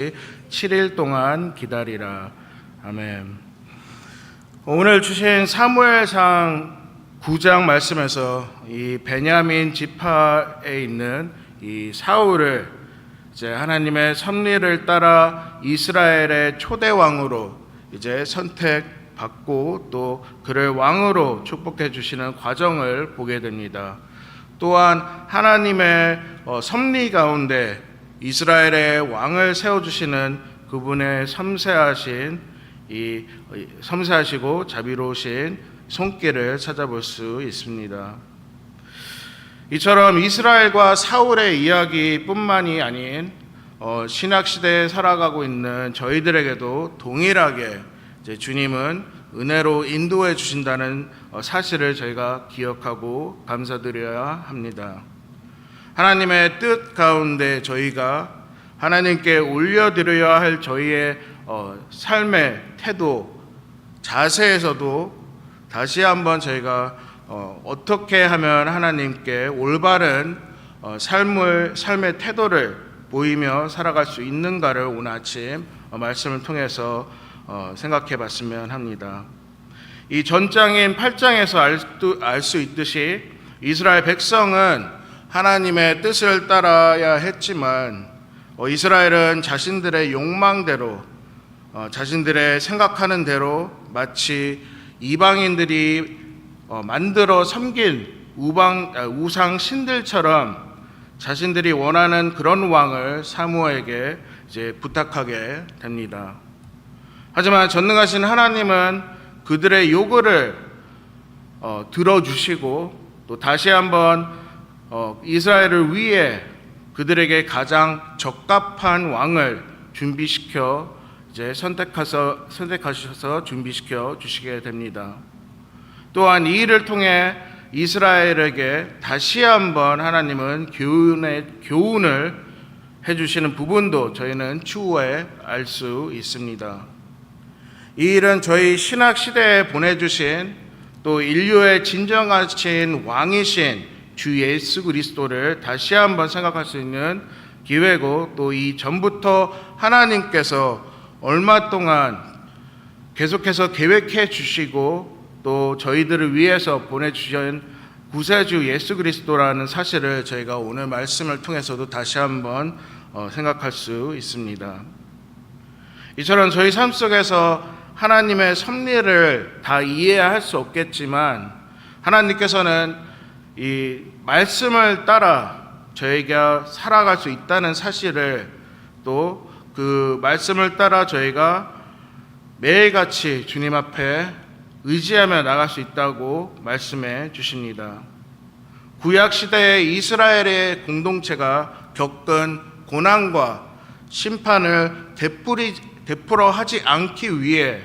7일 동안 기다리라. 아멘. 오늘 주신 사무엘상 9장 말씀에서 이 베냐민 지파에 있는 이 사울을 이제 하나님의 섭리를 따라 이스라엘의 초대 왕으로 이제 선택받고 또 그를 왕으로 축복해 주시는 과정을 보게 됩니다. 또한 하나님의 섭리 가운데 이스라엘의 왕을 세워주시는 그분의 섬세하시고 자비로우신 손길을 찾아볼 수 있습니다. 이처럼 이스라엘과 사울의 이야기뿐만이 아닌 신약시대에 살아가고 있는 저희들에게도 동일하게 이제 주님은 은혜로 인도해 주신다는 사실을 저희가 기억하고 감사드려야 합니다. 하나님의 뜻 가운데 저희가 하나님께 올려드려야 할 저희의 삶의 태도, 자세에서도 다시 한번 저희가 어떻게 하면 하나님께 올바른 삶의 태도를 보이며 살아갈 수 있는가를 오늘 아침 말씀을 통해서 생각해 봤으면 합니다. 이 전장인 8장에서 알 수 있듯이 이스라엘 백성은 하나님의 뜻을 따라야 했지만 이스라엘은 자신들의 욕망대로 자신들의 생각하는 대로 마치 이방인들이 만들어 섬긴 우상 신들처럼 자신들이 원하는 그런 왕을 사무엘에게 이제 부탁하게 됩니다. 하지만 전능하신 하나님은 그들의 요구를 들어주시고 또 다시 한번 이스라엘을 위해 그들에게 가장 적합한 왕을 준비시켜 이제 선택하셔서 준비시켜 주시게 됩니다. 또한 이 일을 통해 이스라엘에게 다시 한번 하나님은 교훈을 해주시는 부분도 저희는 추후에 알 수 있습니다. 이 일은 저희 신학 시대에 보내주신 또 인류의 진정하신 왕이신 주 예수 그리스도를 다시 한번 생각할 수 있는 기회고 또 이 전부터 하나님께서 얼마 동안 계속해서 계획해 주시고 또 저희들을 위해서 보내주신 구세주 예수 그리스도라는 사실을 저희가 오늘 말씀을 통해서도 다시 한번 생각할 수 있습니다. 이처럼 저희 삶 속에서 하나님의 섭리를 다 이해할 수 없겠지만 하나님께서는 이 말씀을 따라 저희가 살아갈 수 있다는 사실을 또 그 말씀을 따라 저희가 매일같이 주님 앞에 의지하며 나갈 수 있다고 말씀해 주십니다. 구약시대의 이스라엘의 공동체가 겪은 고난과 심판을 되풀어 하지 않기 위해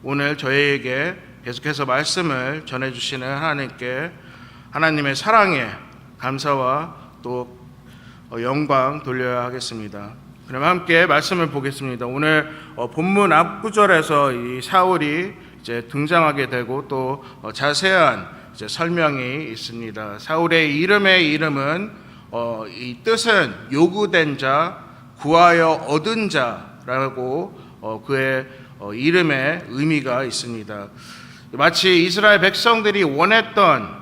오늘 저희에게 계속해서 말씀을 전해주시는 하나님께 하나님의 사랑에 감사와 또 영광 돌려야 하겠습니다. 그럼 함께 말씀을 보겠습니다. 오늘 본문 앞구절에서 이 사울이 이제 등장하게 되고 또 자세한 이제 설명이 있습니다. 사울의 이름은 이 뜻은 요구된 자, 구하여 얻은 자라고 그의 이름의 의미가 있습니다. 마치 이스라엘 백성들이 원했던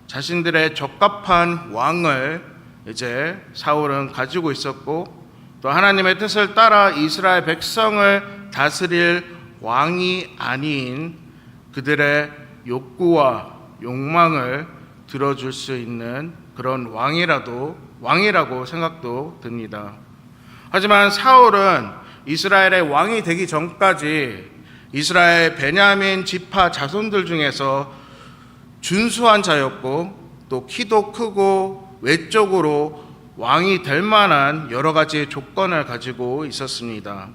자신들의 적합한 왕을 이제 사울은 가지고 있었고 또 하나님의 뜻을 따라 이스라엘 백성을 다스릴 왕이 아닌 그들의 욕구와 욕망을 들어줄 수 있는 그런 왕이라고 생각도 듭니다. 하지만 사울은 이스라엘의 왕이 되기 전까지 이스라엘 베냐민 지파 자손들 중에서 준수한 자였고 또 키도 크고 외적으로 왕이 될 만한 여러 가지 조건을 가지고 있었습니다.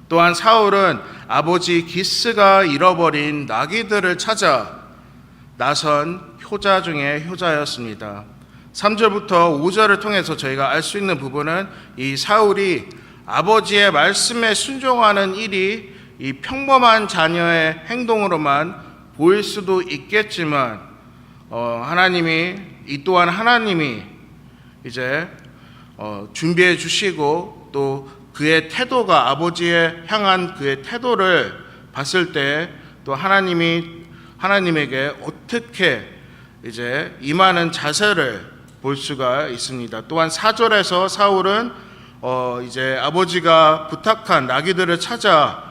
또한 사울은 아버지 기스가 잃어버린 나귀들을 찾아 나선 효자 중에 효자였습니다. 3절부터 5절을 통해서 저희가 알 수 있는 부분은 이 사울이 아버지의 말씀에 순종하는 일이 이 평범한 자녀의 행동으로만 보일 수도 있겠지만 이 또한 하나님이 이제 준비해 주시고 또 그의 태도가 아버지에 향한 그의 태도를 봤을 때 또 하나님에게 어떻게 이제 임하는 자세를 볼 수가 있습니다. 또한 4절에서 사울은 이제 아버지가 부탁한 나귀들을 찾아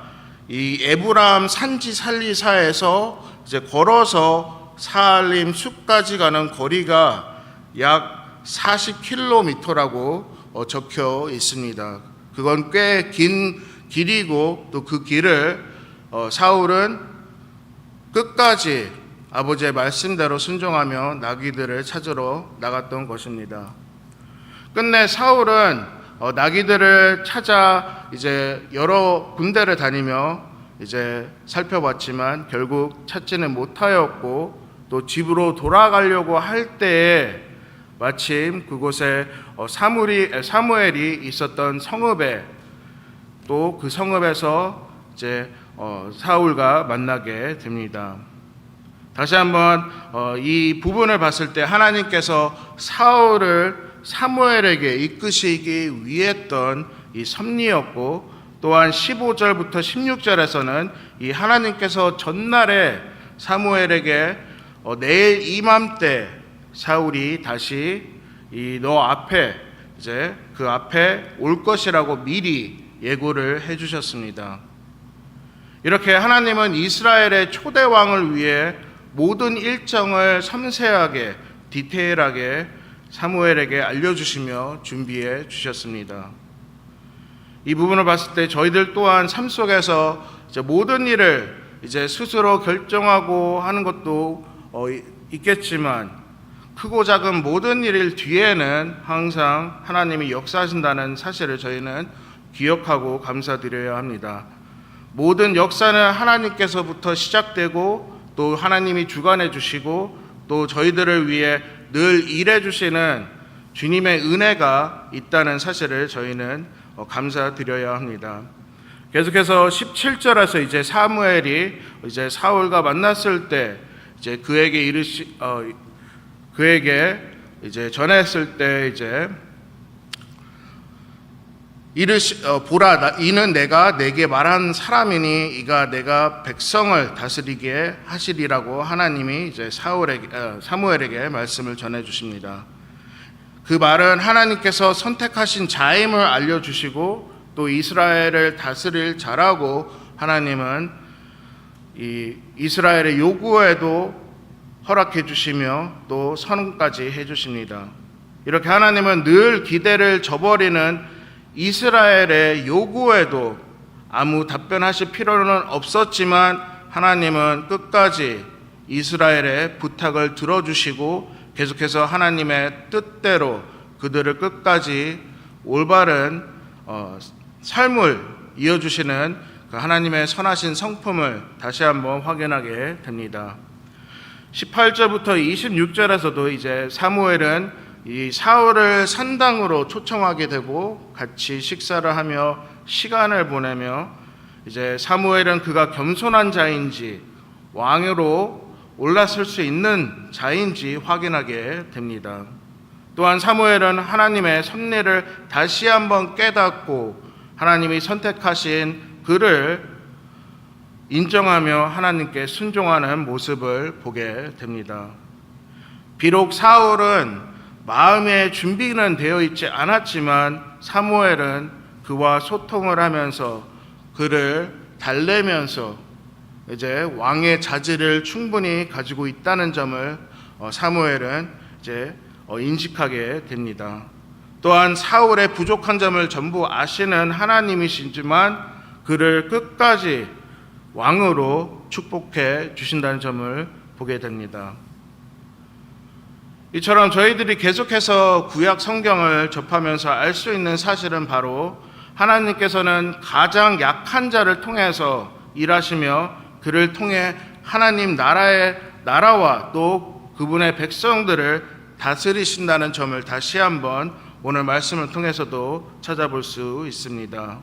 이 에브라임 산지 살리사에서 이제 걸어서 사알림 숲까지 가는 거리가 약 40km라고 적혀 있습니다. 그건 꽤 긴 길이고 또 그 길을 사울은 끝까지 아버지의 말씀대로 순종하며 나귀들을 찾으러 나갔던 것입니다. 끝내 사울은 나귀들을 찾아 이제 여러 군데를 다니며 이제 살펴봤지만 결국 찾지는 못하였고 또 집으로 돌아가려고 할 때에 마침 그곳에 사무엘이 있었던 성읍에 또 그 성읍에서 이제 사울과 만나게 됩니다. 다시 한번 이 부분을 봤을 때 하나님께서 사울을 사무엘에게 이끄시기 위했던 이 섭리였고 또한 15절부터 16절에서는 이 하나님께서 전날에 사무엘에게 내일 이맘때 사울이 다시 너 앞에 이제 그 앞에 올 것이라고 미리 예고를 해주셨습니다. 이렇게 하나님은 이스라엘의 초대 왕을 위해 모든 일정을 섬세하게 디테일하게 사무엘에게 알려주시며 준비해 주셨습니다. 이 부분을 봤을 때 저희들 또한 삶 속에서 이제 모든 일을 이제 스스로 결정하고 하는 것도 있겠지만 크고 작은 모든 일 뒤에는 항상 하나님이 역사하신다는 사실을 저희는 기억하고 감사드려야 합니다. 모든 역사는 하나님께서부터 시작되고 또 하나님이 주관해 주시고 또 저희들을 위해 늘 일해 주시는 주님의 은혜가 있다는 사실을 저희는 감사드려야 합니다. 계속해서 17절에서 이제 사무엘이 이제 사울과 만났을 때 이제 그에게 이제 전했을 때 이제 보라 이는 내가 내게 말한 사람이니 이가 내가 백성을 다스리게 하시리라고 하나님이 이제 사무엘에게 말씀을 전해 주십니다. 그 말은 하나님께서 선택하신 자임을 알려 주시고 또 이스라엘을 다스릴 자라고 하나님은 이 이스라엘의 요구에도 허락해 주시며 또 선언까지 해 주십니다. 이렇게 하나님은 늘 기대를 저버리는 이스라엘의 요구에도 아무 답변하실 필요는 없었지만 하나님은 끝까지 이스라엘의 부탁을 들어주시고 계속해서 하나님의 뜻대로 그들을 끝까지 올바른 삶을 이어주시는 그 하나님의 선하신 성품을 다시 한번 확인하게 됩니다. 18절부터 26절에서도 이제 사무엘은 이 사울을 산당으로 초청하게 되고 같이 식사를 하며 시간을 보내며 이제 사무엘은 그가 겸손한 자인지 왕으로 올라설 수 있는 자인지 확인하게 됩니다. 또한 사무엘은 하나님의 섭리를 다시 한번 깨닫고 하나님이 선택하신 그를 인정하며 하나님께 순종하는 모습을 보게 됩니다. 비록 사울은 마음의 준비는 되어 있지 않았지만 사무엘은 그와 소통을 하면서 그를 달래면서 이제 왕의 자질을 충분히 가지고 있다는 점을 사무엘은 이제 인식하게 됩니다. 또한 사울의 부족한 점을 전부 아시는 하나님이시지만 그를 끝까지 왕으로 축복해 주신다는 점을 보게 됩니다. 이처럼 저희들이 계속해서 구약 성경을 접하면서 알 수 있는 사실은 바로 하나님께서는 가장 약한 자를 통해서 일하시며 그를 통해 하나님 나라와 또 그분의 백성들을 다스리신다는 점을 다시 한번 오늘 말씀을 통해서도 찾아볼 수 있습니다.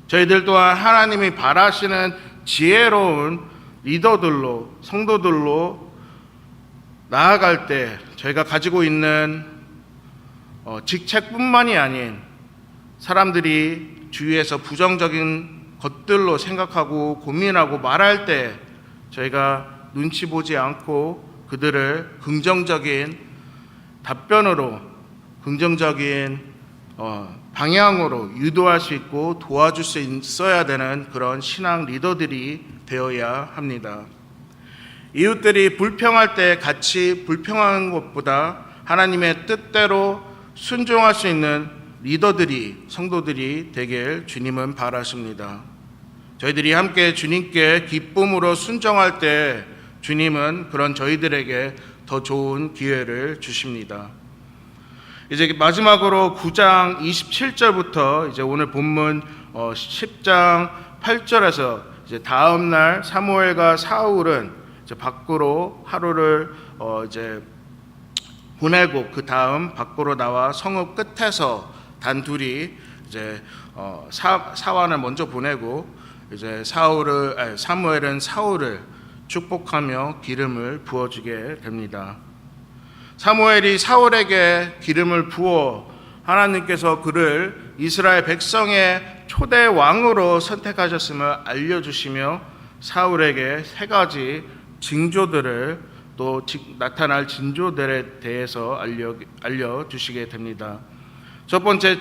저희들 또한 하나님이 바라시는 지혜로운 리더들로 성도들로 나아갈 때 저희가 가지고 있는 직책뿐만이 아닌 사람들이 주위에서 부정적인 것들로 생각하고 고민하고 말할 때 저희가 눈치 보지 않고 그들을 긍정적인 답변으로, 긍정적인 방향으로 유도할 수 있고 도와줄 수 있어야 되는 그런 신앙 리더들이 되어야 합니다. 이웃들이 불평할 때 같이 불평하는 것보다 하나님의 뜻대로 순종할 수 있는 리더들이, 성도들이 되길 주님은 바라십니다. 저희들이 함께 주님께 기쁨으로 순종할 때 주님은 그런 저희들에게 더 좋은 기회를 주십니다. 이제 마지막으로 9장 27절부터 이제 오늘 본문 10장 8절에서 이제 다음 날 사무엘과 사울은 이제 밖으로 하루를 이제 보내고 그 다음 밖으로 나와 성읍 끝에서 단둘이 이제 사환을 먼저 보내고 이제 사무엘은 사울을 축복하며 기름을 부어주게 됩니다. 사무엘이 사울에게 기름을 부어 하나님께서 그를 이스라엘 백성의 초대 왕으로 선택하셨음을 알려주시며 사울에게 세 가지 징조들을 또 나타날 징조들에 대해서 알려주시게 됩니다. 첫 번째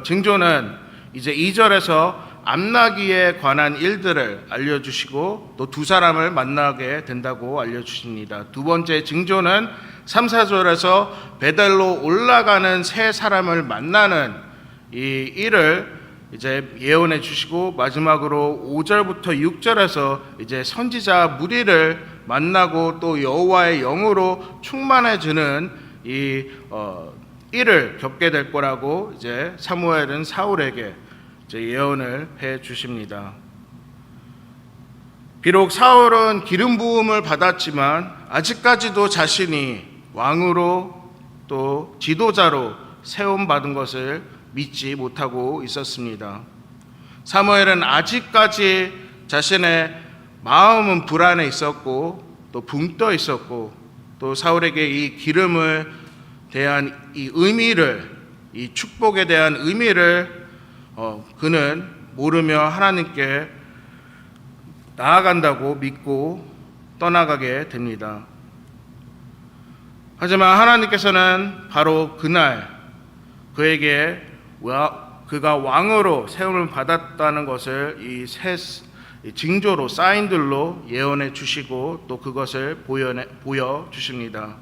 징조는 이제 2절에서 암나기에 관한 일들을 알려주시고 또 두 사람을 만나게 된다고 알려주십니다. 두 번째 징조는 3, 4절에서 베델로 올라가는 세 사람을 만나는 이 일을 이제 예언해 주시고 마지막으로 5절부터 6절에서 이제 선지자 무리를 만나고 또 여호와의 영으로 충만해지는 이 일을 겪게 될 거라고 이제 사무엘은 사울에게 이제 예언을 해 주십니다. 비록 사울은 기름 부음을 받았지만 아직까지도 자신이 왕으로 또 지도자로 세움 받은 것을 믿지 못하고 있었습니다. 사무엘은 아직까지 자신의 마음은 불안해 있었고 또 붕 떠 있었고 또 사울에게 이 기름을 대한 이 의미를, 이 축복에 대한 의미를 그는 모르며 하나님께 나아간다고 믿고 떠나가게 됩니다. 하지만 하나님께서는 바로 그날 그에게 그가 왕으로 세움을 받았다는 것을 이 세 징조로, 사인들로 예언해 주시고 또 그것을 보여주십니다.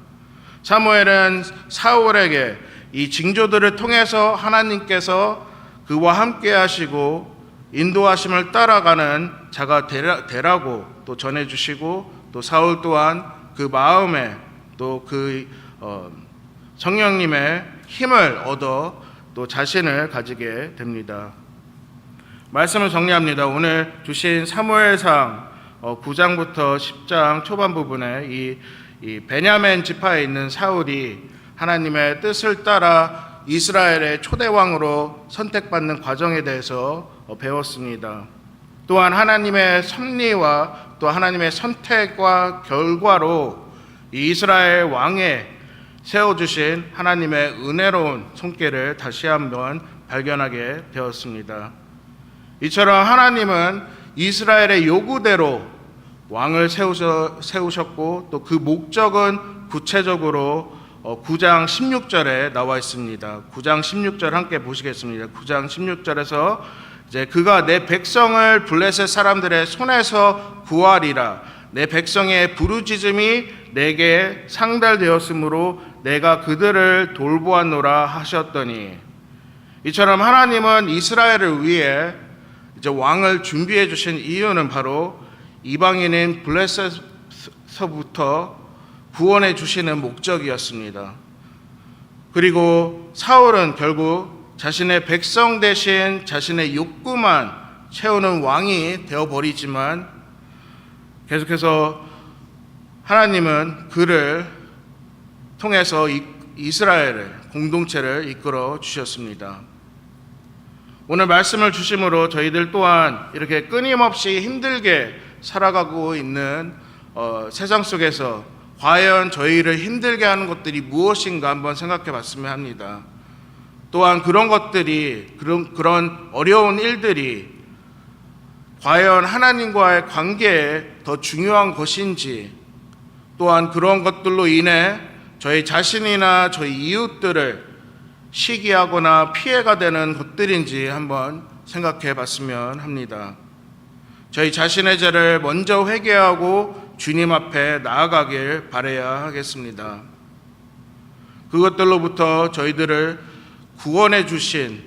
사무엘은 사울에게 이 징조들을 통해서 하나님께서 그와 함께 하시고 인도하심을 따라가는 자가 되라고 또 전해주시고 또 사울 또한 그 마음에 또 그 성령님의 힘을 얻어 또 자신을 가지게 됩니다. 말씀을 정리합니다. 오늘 주신 사무엘상 9장부터 10장 초반 부분에 이 베냐민 지파에 있는 사울이 하나님의 뜻을 따라 이스라엘의 초대왕으로 선택받는 과정에 대해서 배웠습니다. 또한 하나님의 섭리와 또 하나님의 선택과 결과로 이 이스라엘 왕에 세워주신 하나님의 은혜로운 손길을 다시 한번 발견하게 되었습니다. 이처럼 하나님은 이스라엘의 요구대로 왕을 세우셨고 또 그 목적은 구체적으로 9장 16절에 나와 있습니다. 9장 16절 함께 보시겠습니다. 9장 16절에서 이제 그가 내 백성을 블레셋 사람들의 손에서 구하리라. 내 백성의 부르짖음이 내게 상달되었으므로 내가 그들을 돌보았노라 하셨더니, 이처럼 하나님은 이스라엘을 위해 이제 왕을 준비해 주신 이유는 바로 이방인인 블레셋서부터 구원해 주시는 목적이었습니다. 그리고 사울은 결국 자신의 백성 대신 자신의 욕구만 채우는 왕이 되어버리지만 계속해서 하나님은 그를 통해서 이스라엘을, 공동체를 이끌어 주셨습니다. 오늘 말씀을 주심으로 저희들 또한 이렇게 끊임없이 힘들게 살아가고 있는 세상 속에서 과연 저희를 힘들게 하는 것들이 무엇인가 한번 생각해 봤으면 합니다. 또한 그런 것들이 그런 어려운 일들이 과연 하나님과의 관계에 더 중요한 것인지, 또한 그런 것들로 인해 저희 자신이나 저희 이웃들을 시기하거나 피해가 되는 것들인지 한번 생각해 봤으면 합니다. 저희 자신의 죄를 먼저 회개하고 주님 앞에 나아가길 바라야 하겠습니다. 그것들로부터 저희들을 구원해 주신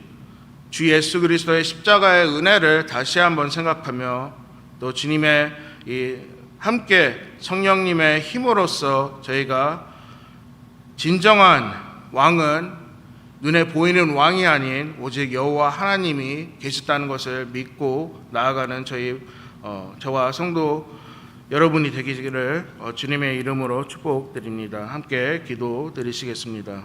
주 예수 그리스도의 십자가의 은혜를 다시 한번 생각하며, 또 주님의 함께 성령님의 힘으로써 저희가 진정한 왕은 눈에 보이는 왕이 아닌 오직 여호와 하나님이 계시다는 것을 믿고 나아가는 저와 성도 여러분이 되기를 주님의 이름으로 축복드립니다. 함께 기도 드리시겠습니다.